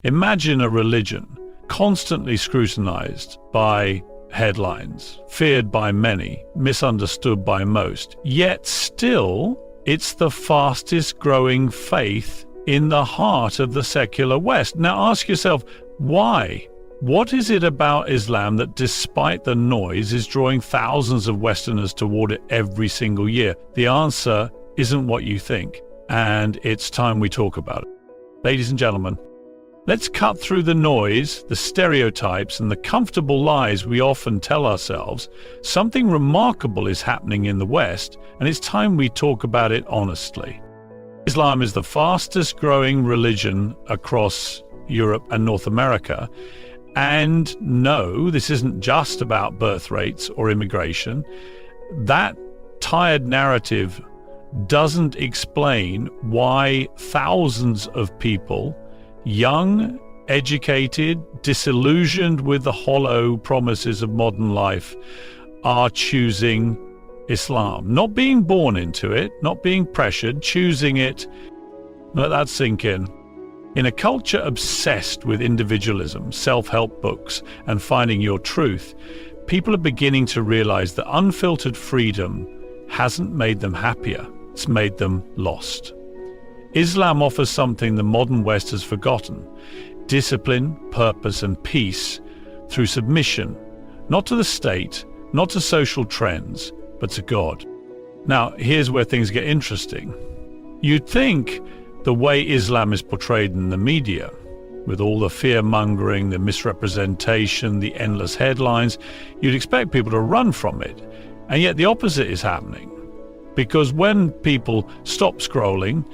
Imagine a religion constantly scrutinized by headlines, feared by many, misunderstood by most, yet still it's the fastest growing faith in the heart of the secular West. Now ask yourself, why? What is it about Islam that, despite the noise, is drawing thousands of Westerners toward it every single year? The answer isn't what you think, and it's time we talk about it. Ladies and gentlemen, let's cut through the noise, the stereotypes, and the comfortable lies we often tell ourselves. Something remarkable is happening in the West, and it's time we talk about it honestly. Islam is the fastest growing religion across Europe and North America. And no, this isn't just about birth rates or immigration. That tired narrative doesn't explain why thousands of people, young, educated, disillusioned with the hollow promises of modern life, are choosing Islam. Not being born into it, not being pressured, choosing it. Let that sink in. In a culture obsessed with individualism, self-help books, and finding your truth, people are beginning to realize that unfiltered freedom hasn't made them happier, it's made them lost. Islam offers something the modern West has forgotten: discipline, purpose, and peace through submission, not to the state, not to social trends, but to God. Now, here's where things get interesting. You'd think the way Islam is portrayed in the media, with all the fear-mongering, the misrepresentation, the endless headlines, you'd expect people to run from it. And yet the opposite is happening. Because when people stop scrolling,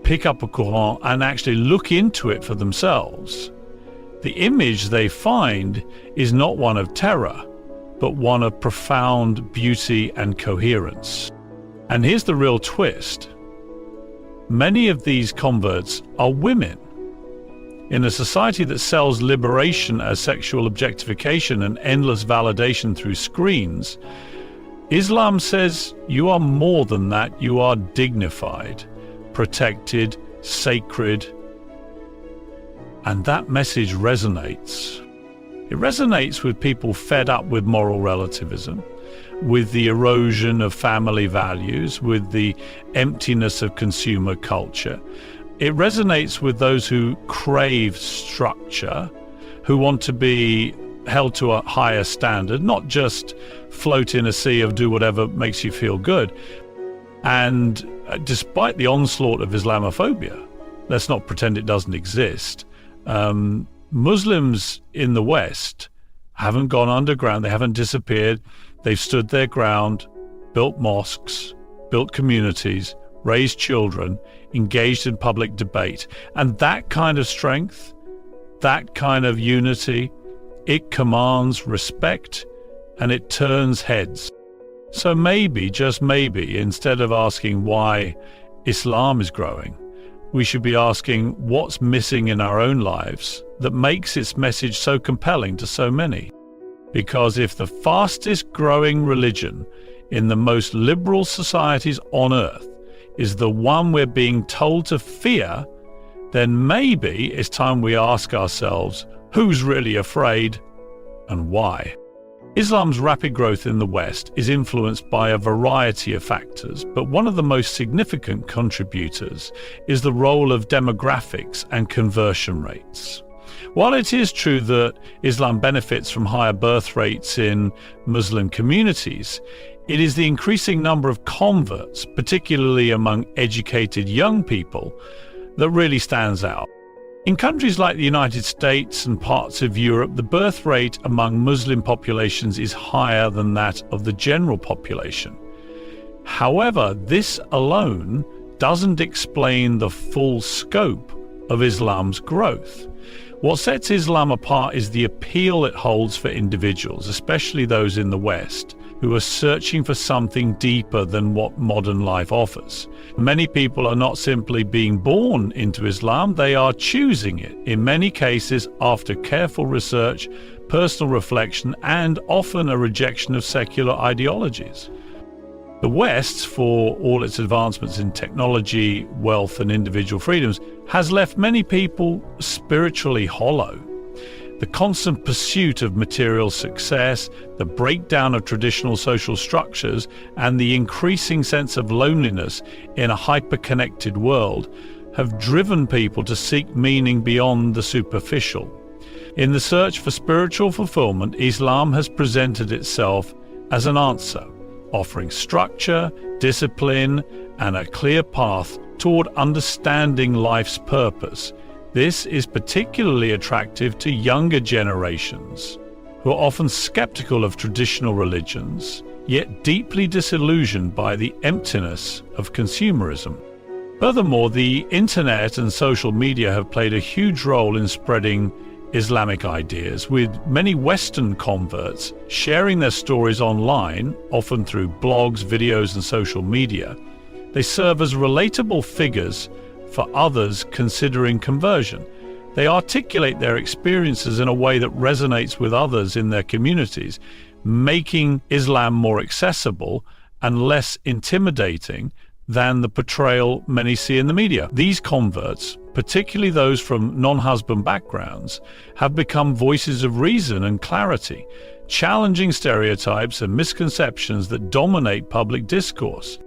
pick up a Quran, and actually look into it for themselves, the image they find is not one of terror, but one of profound beauty and coherence. And here's the real twist. Many of these converts are women. In a society that sells liberation as sexual objectification and endless validation through screens, Islam says you are more than that. You are dignified, protected, sacred. And that message resonates. It resonates with people fed up with moral relativism, with the erosion of family values, with the emptiness of consumer culture. It resonates with those who crave structure, who want to be held to a higher standard, not just float in a sea of do whatever makes you feel good. And despite the onslaught of Islamophobia, let's not pretend it doesn't exist. Muslims in the West haven't gone underground, they haven't disappeared. They've stood their ground, built mosques, built communities, raised children, engaged in public debate. And that kind of strength, that kind of unity, it commands respect and it turns heads. So maybe, just maybe, instead of asking why Islam is growing, we should be asking what's missing in our own lives that makes its message so compelling to so many. Because if the fastest growing religion in the most liberal societies on earth is the one we're being told to fear, then maybe it's time we ask ourselves, who's really afraid and why? Islam's rapid growth in the West is influenced by a variety of factors, but one of the most significant contributors is the role of demographics and conversion rates. While it is true that Islam benefits from higher birth rates in Muslim communities, it is the increasing number of converts, particularly among educated young people, that really stands out. In countries like the United States and parts of Europe, the birth rate among Muslim populations is higher than that of the general population. However, this alone doesn't explain the full scope of Islam's growth. What sets Islam apart is the appeal it holds for individuals, especially those in the West, who are searching for something deeper than what modern life offers. Many people are not simply being born into Islam, they are choosing it, in many cases after careful research, personal reflection, and often a rejection of secular ideologies. The West, for all its advancements in technology, wealth, and individual freedoms, has left many people spiritually hollow. The constant pursuit of material success, the breakdown of traditional social structures, and the increasing sense of loneliness in a hyper-connected world have driven people to seek meaning beyond the superficial. In the search for spiritual fulfillment, Islam has presented itself as an answer, offering structure, discipline, and a clear path toward understanding life's purpose. This is particularly attractive to younger generations, who are often skeptical of traditional religions, yet deeply disillusioned by the emptiness of consumerism. Furthermore, the internet and social media have played a huge role in spreading Islamic ideas, with many Western converts sharing their stories online, often through blogs, videos, and social media. They serve as relatable figures for others considering conversion. They articulate their experiences in a way that resonates with others in their communities, making Islam more accessible and less intimidating than the portrayal many see in the media. These converts, particularly those from non-husband backgrounds, have become voices of reason and clarity, challenging stereotypes and misconceptions that dominate public discourse.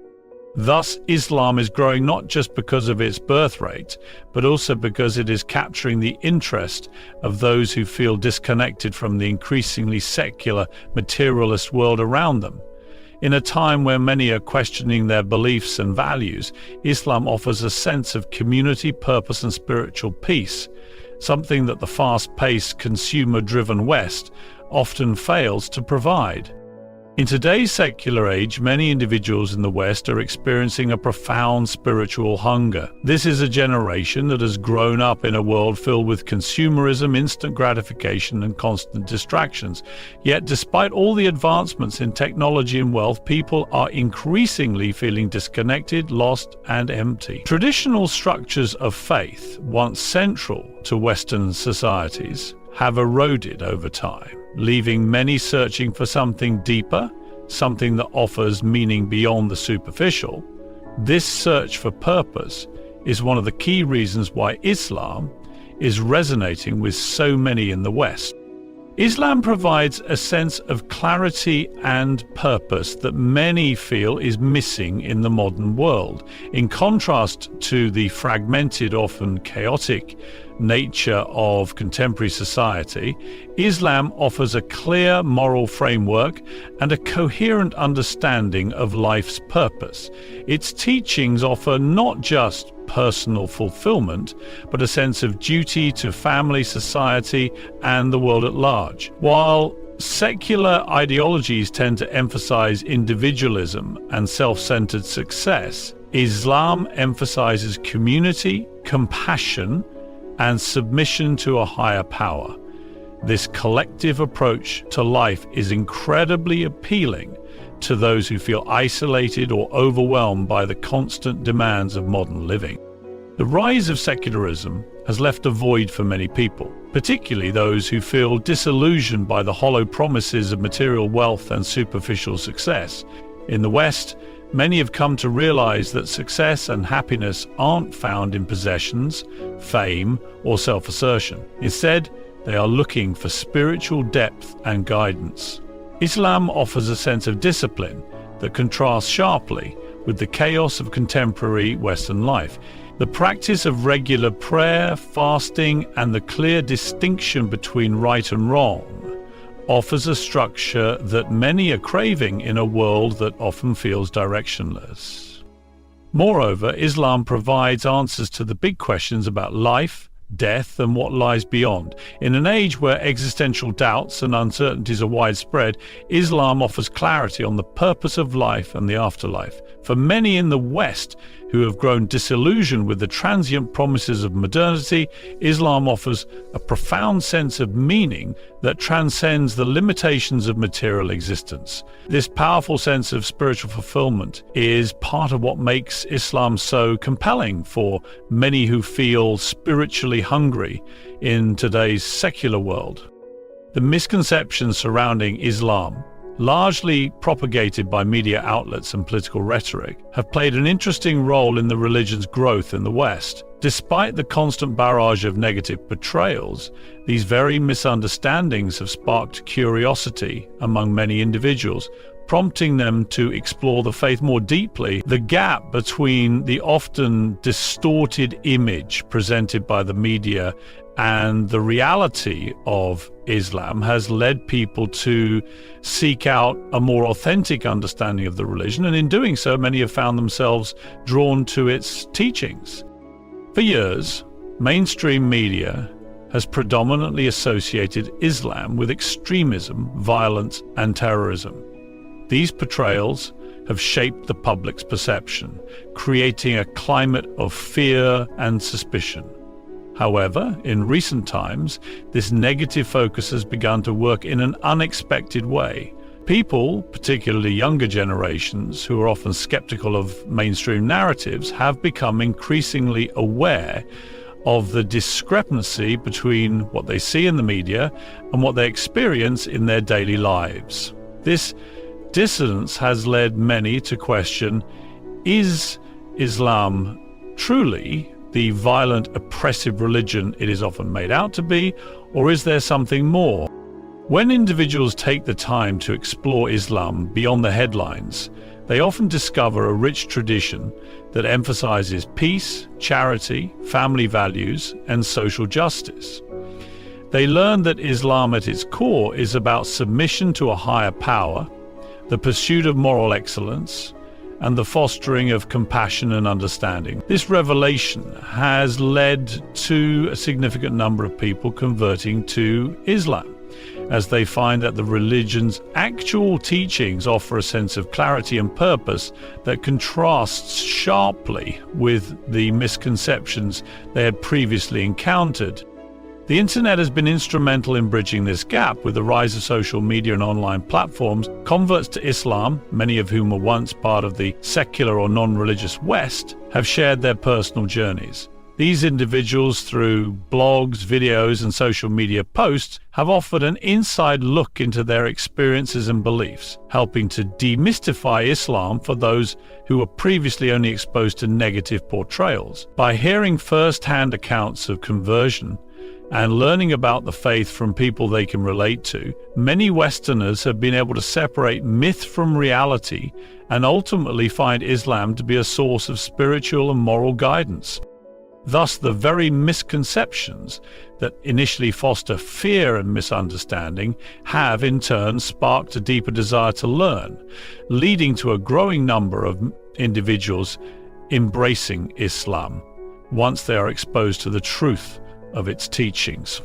Thus, Islam is growing not just because of its birth rate, but also because it is capturing the interest of those who feel disconnected from the increasingly secular, materialist world around them. In a time where many are questioning their beliefs and values, Islam offers a sense of community, purpose, and spiritual peace, something that the fast-paced, consumer-driven West often fails to provide. In today's secular age, many individuals in the West are experiencing a profound spiritual hunger. This is a generation that has grown up in a world filled with consumerism, instant gratification, and constant distractions. Yet, despite all the advancements in technology and wealth, people are increasingly feeling disconnected, lost, and empty. Traditional structures of faith, once central to Western societies, have eroded over time, leaving many searching for something deeper, something that offers meaning beyond the superficial. This search for purpose is one of the key reasons why Islam is resonating with so many in the West. Islam provides a sense of clarity and purpose that many feel is missing in the modern world. In contrast to the fragmented, often chaotic nature of contemporary society, Islam offers a clear moral framework and a coherent understanding of life's purpose. Its teachings offer not just personal fulfillment, but a sense of duty to family, society, and the world at large. While secular ideologies tend to emphasize individualism and self-centered success, Islam emphasizes community, compassion, and submission to a higher power. This collective approach to life is incredibly appealing to those who feel isolated or overwhelmed by the constant demands of modern living. The rise of secularism has left a void for many people, particularly those who feel disillusioned by the hollow promises of material wealth and superficial success. In the West, many have come to realize that success and happiness aren't found in possessions, fame, or self-assertion. Instead, they are looking for spiritual depth and guidance. Islam offers a sense of discipline that contrasts sharply with the chaos of contemporary Western life. The practice of regular prayer, fasting, and the clear distinction between right and wrong offers a structure that many are craving in a world that often feels directionless. Moreover, Islam provides answers to the big questions about life, death, and what lies beyond. In an age where existential doubts and uncertainties are widespread, Islam offers clarity on the purpose of life and the afterlife. For many in the West who have grown disillusioned with the transient promises of modernity, Islam offers a profound sense of meaning that transcends the limitations of material existence. This powerful sense of spiritual fulfillment is part of what makes Islam so compelling for many who feel spiritually hungry in today's secular world. The misconceptions surrounding Islam largely propagated by media outlets and political rhetoric, have played an interesting role in the religion's growth in the West. Despite the constant barrage of negative portrayals, these very misunderstandings have sparked curiosity among many individuals, prompting them to explore the faith more deeply. The gap between the often distorted image presented by the media and the reality of Islam has led people to seek out a more authentic understanding of the religion, and in doing so, many have found themselves drawn to its teachings. For years, mainstream media has predominantly associated Islam with extremism, violence, and terrorism. These portrayals have shaped the public's perception, creating a climate of fear and suspicion. However, in recent times, this negative focus has begun to work in an unexpected way. People, particularly younger generations, who are often skeptical of mainstream narratives, have become increasingly aware of the discrepancy between what they see in the media and what they experience in their daily lives. This dissonance has led many to question, is Islam truly the violent, oppressive religion it is often made out to be, or is there something more? When individuals take the time to explore Islam beyond the headlines, they often discover a rich tradition that emphasizes peace, charity, family values, and social justice. They learn that Islam at its core is about submission to a higher power, the pursuit of moral excellence, and the fostering of compassion and understanding. This revelation has led to a significant number of people converting to Islam, as they find that the religion's actual teachings offer a sense of clarity and purpose that contrasts sharply with the misconceptions they had previously encountered. The internet has been instrumental in bridging this gap. With the rise of social media and online platforms, converts to Islam, many of whom were once part of the secular or non-religious West, have shared their personal journeys. These individuals, through blogs, videos, and social media posts, have offered an inside look into their experiences and beliefs, helping to demystify Islam for those who were previously only exposed to negative portrayals. By hearing first-hand accounts of conversion and learning about the faith from people they can relate to, many Westerners have been able to separate myth from reality and ultimately find Islam to be a source of spiritual and moral guidance. Thus, the very misconceptions that initially foster fear and misunderstanding have in turn sparked a deeper desire to learn, leading to a growing number of individuals embracing Islam once they are exposed to the truth of its teachings.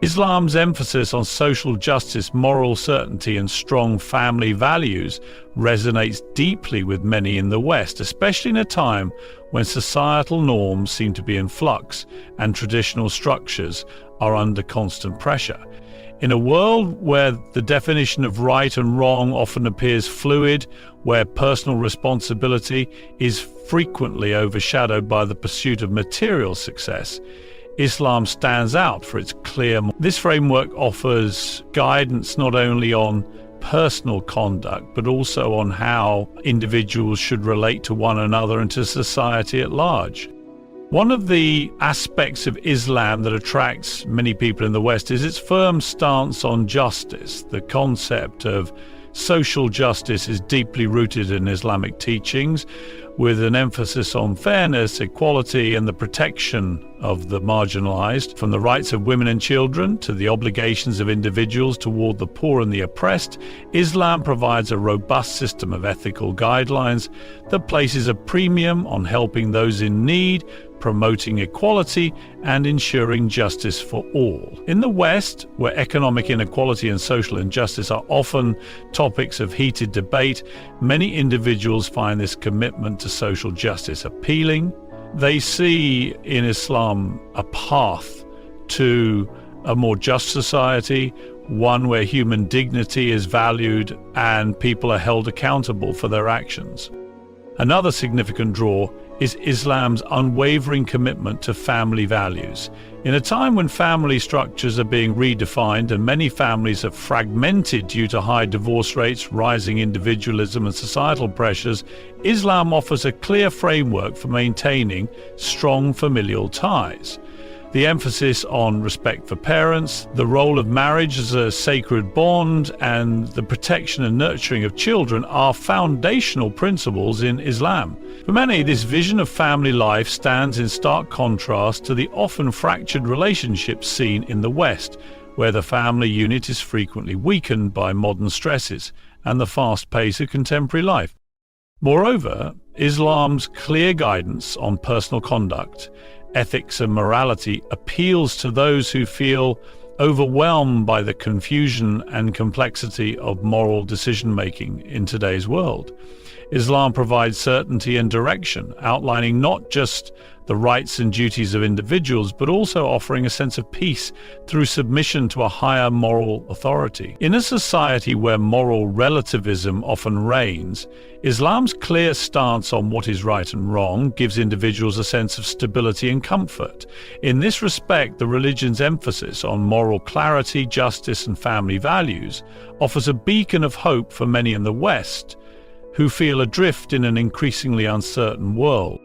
Islam's emphasis on social justice, moral certainty, and strong family values resonates deeply with many in the West, especially in a time when societal norms seem to be in flux and traditional structures are under constant pressure. In a world where the definition of right and wrong often appears fluid, where personal responsibility is frequently overshadowed by the pursuit of material success, Islam stands out for its clear. This framework offers guidance not only on personal conduct, but also on how individuals should relate to one another and to society at large. One of the aspects of Islam that attracts many people in the West is its firm stance on justice. The concept of social justice is deeply rooted in Islamic teachings, with an emphasis on fairness, equality, and the protection of the marginalized. From the rights of women and children to the obligations of individuals toward the poor and the oppressed, Islam provides a robust system of ethical guidelines that places a premium on helping those in need, promoting equality, and ensuring justice for all. In the West, where economic inequality and social injustice are often topics of heated debate, many individuals find this commitment to social justice appealing. They see in Islam a path to a more just society, one where human dignity is valued and people are held accountable for their actions. Another significant draw is Islam's unwavering commitment to family values. In a time when family structures are being redefined and many families are fragmented due to high divorce rates, rising individualism and societal pressures, Islam offers a clear framework for maintaining strong familial ties. The emphasis on respect for parents, the role of marriage as a sacred bond, and the protection and nurturing of children are foundational principles in Islam. For many, this vision of family life stands in stark contrast to the often fractured relationships seen in the West, where the family unit is frequently weakened by modern stresses and the fast pace of contemporary life. Moreover, Islam's clear guidance on personal conduct, ethics and morality appeals to those who feel overwhelmed by the confusion and complexity of moral decision-making in today's world. Islam provides certainty and direction, outlining not just the rights and duties of individuals, but also offering a sense of peace through submission to a higher moral authority. In a society where moral relativism often reigns, Islam's clear stance on what is right and wrong gives individuals a sense of stability and comfort. In this respect, the religion's emphasis on moral clarity, justice, and family values offers a beacon of hope for many in the West who feel adrift in an increasingly uncertain world.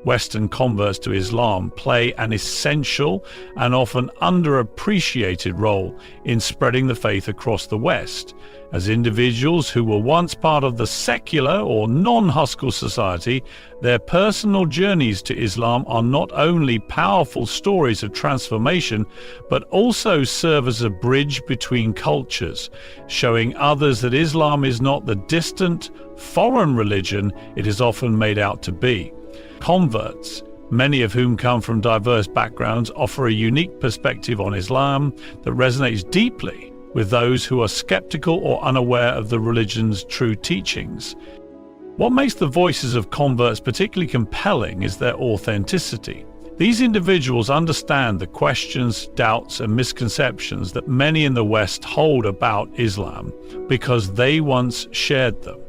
Western converts to Islam play an essential and often underappreciated role in spreading the faith across the West. As individuals who were once part of the secular or non-Hustle society, their personal journeys to Islam are not only powerful stories of transformation, but also serve as a bridge between cultures, showing others that Islam is not the distant, foreign religion it is often made out to be. Converts, many of whom come from diverse backgrounds, offer a unique perspective on Islam that resonates deeply with those who are skeptical or unaware of the religion's true teachings. What makes the voices of converts particularly compelling is their authenticity. These individuals understand the questions, doubts, and misconceptions that many in the West hold about Islam because they once shared them.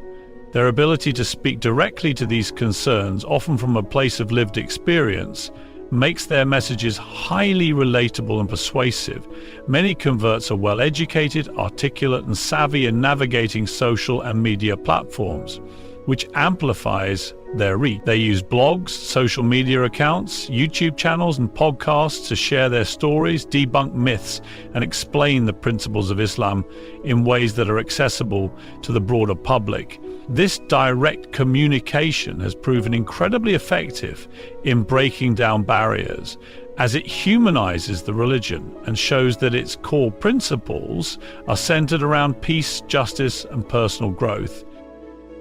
Their ability to speak directly to these concerns, often from a place of lived experience, makes their messages highly relatable and persuasive. Many converts are well educated, articulate, and savvy in navigating social and media platforms, which amplifies their reach. They use blogs, social media accounts, YouTube channels, and podcasts to share their stories, debunk myths, and explain the principles of Islam in ways that are accessible to the broader public. This direct communication has proven incredibly effective in breaking down barriers, as it humanizes the religion and shows that its core principles are centered around peace, justice, and personal growth.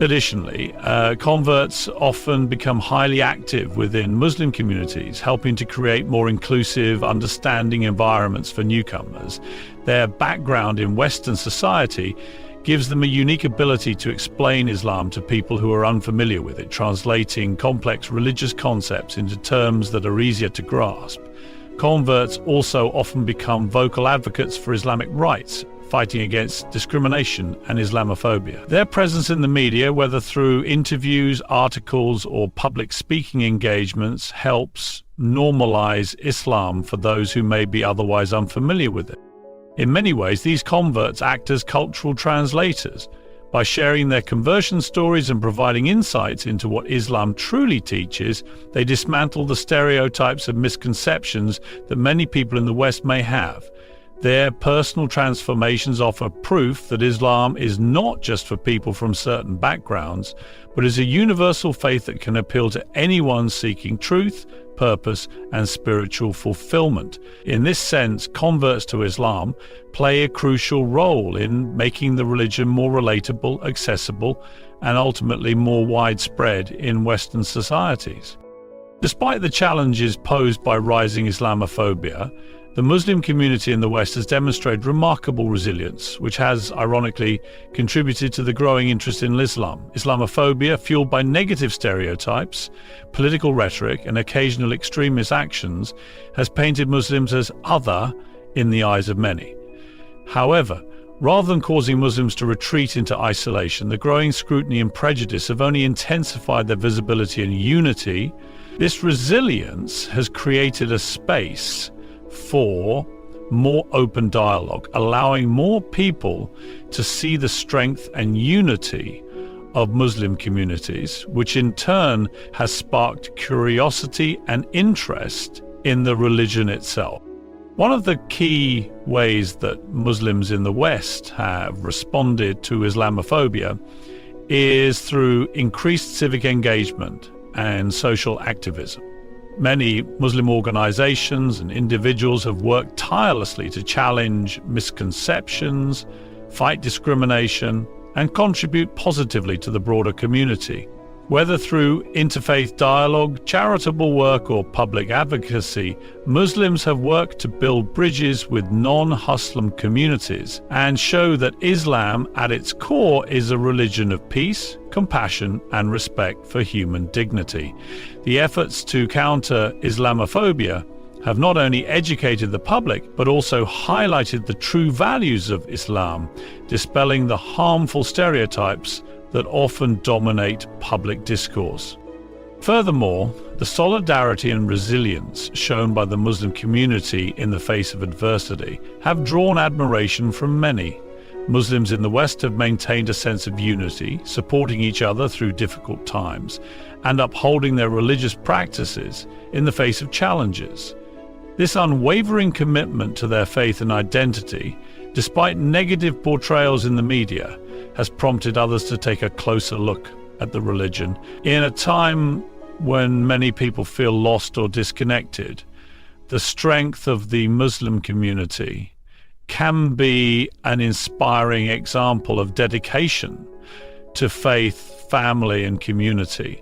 Additionally, converts often become highly active within Muslim communities, helping to create more inclusive, understanding environments for newcomers. Their background in Western society gives them a unique ability to explain Islam to people who are unfamiliar with it, translating complex religious concepts into terms that are easier to grasp. Converts also often become vocal advocates for Islamic rights, fighting against discrimination and Islamophobia. Their presence in the media, whether through interviews, articles, or public speaking engagements, helps normalize Islam for those who may be otherwise unfamiliar with it. In many ways, these converts act as cultural translators. By sharing their conversion stories and providing insights into what Islam truly teaches, they dismantle the stereotypes and misconceptions that many people in the West may have. Their personal transformations offer proof that Islam is not just for people from certain backgrounds, but is a universal faith that can appeal to anyone seeking truth, purpose, and spiritual fulfillment. In this sense, converts to Islam play a crucial role in making the religion more relatable, accessible, and ultimately more widespread in Western societies. Despite the challenges posed by rising Islamophobia, the Muslim community in the West has demonstrated remarkable resilience, which has, ironically, contributed to the growing interest in Islam. Islamophobia, fueled by negative stereotypes, political rhetoric, and occasional extremist actions, has painted Muslims as other in the eyes of many. However, Rather than causing Muslims to retreat into isolation, the growing scrutiny and prejudice have only intensified their visibility and unity. This resilience has created a space for more open dialogue, allowing more people to see the strength and unity of Muslim communities, which in turn has sparked curiosity and interest in the religion itself. One of the key ways that Muslims in the West have responded to Islamophobia is through increased civic engagement and social activism. Many Muslim organizations and individuals have worked tirelessly to challenge misconceptions, fight discrimination, and contribute positively to the broader community. Whether through interfaith dialogue, charitable work, or public advocacy, Muslims have worked to build bridges with non-Muslim communities and show that Islam at its core is a religion of peace, compassion, and respect for human dignity. The efforts to counter Islamophobia have not only educated the public, but also highlighted the true values of Islam, dispelling the harmful stereotypes that often dominate public discourse. Furthermore, the solidarity and resilience shown by the Muslim community in the face of adversity have drawn admiration from many. Muslims in the West have maintained a sense of unity, supporting each other through difficult times, and upholding their religious practices in the face of challenges. This unwavering commitment to their faith and identity, despite negative portrayals in the media, has prompted others to take a closer look at the religion. In a time when many people feel lost or disconnected, the strength of the Muslim community can be an inspiring example of dedication to faith, family, and community.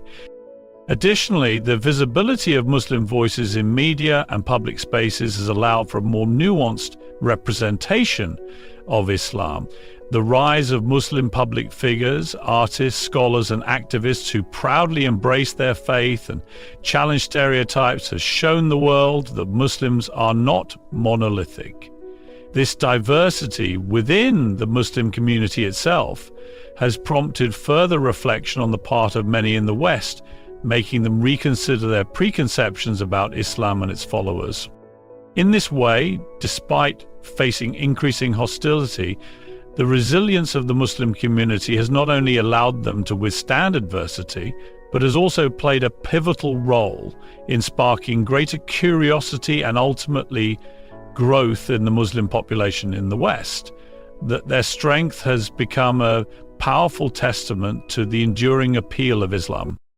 Additionally, the visibility of Muslim voices in media and public spaces has allowed for a more nuanced representation of Islam. The rise of Muslim public figures, artists, scholars, and activists who proudly embrace their faith and challenge stereotypes has shown the world that Muslims are not monolithic. This diversity within the Muslim community itself has prompted further reflection on the part of many in the West, making them reconsider their preconceptions about Islam and its followers. In this way, despite facing increasing hostility, the resilience of the Muslim community has not only allowed them to withstand adversity, but has also played a pivotal role in sparking greater curiosity and ultimately growth in the Muslim population in the West. That their strength has become a powerful testament to the enduring appeal of Islam.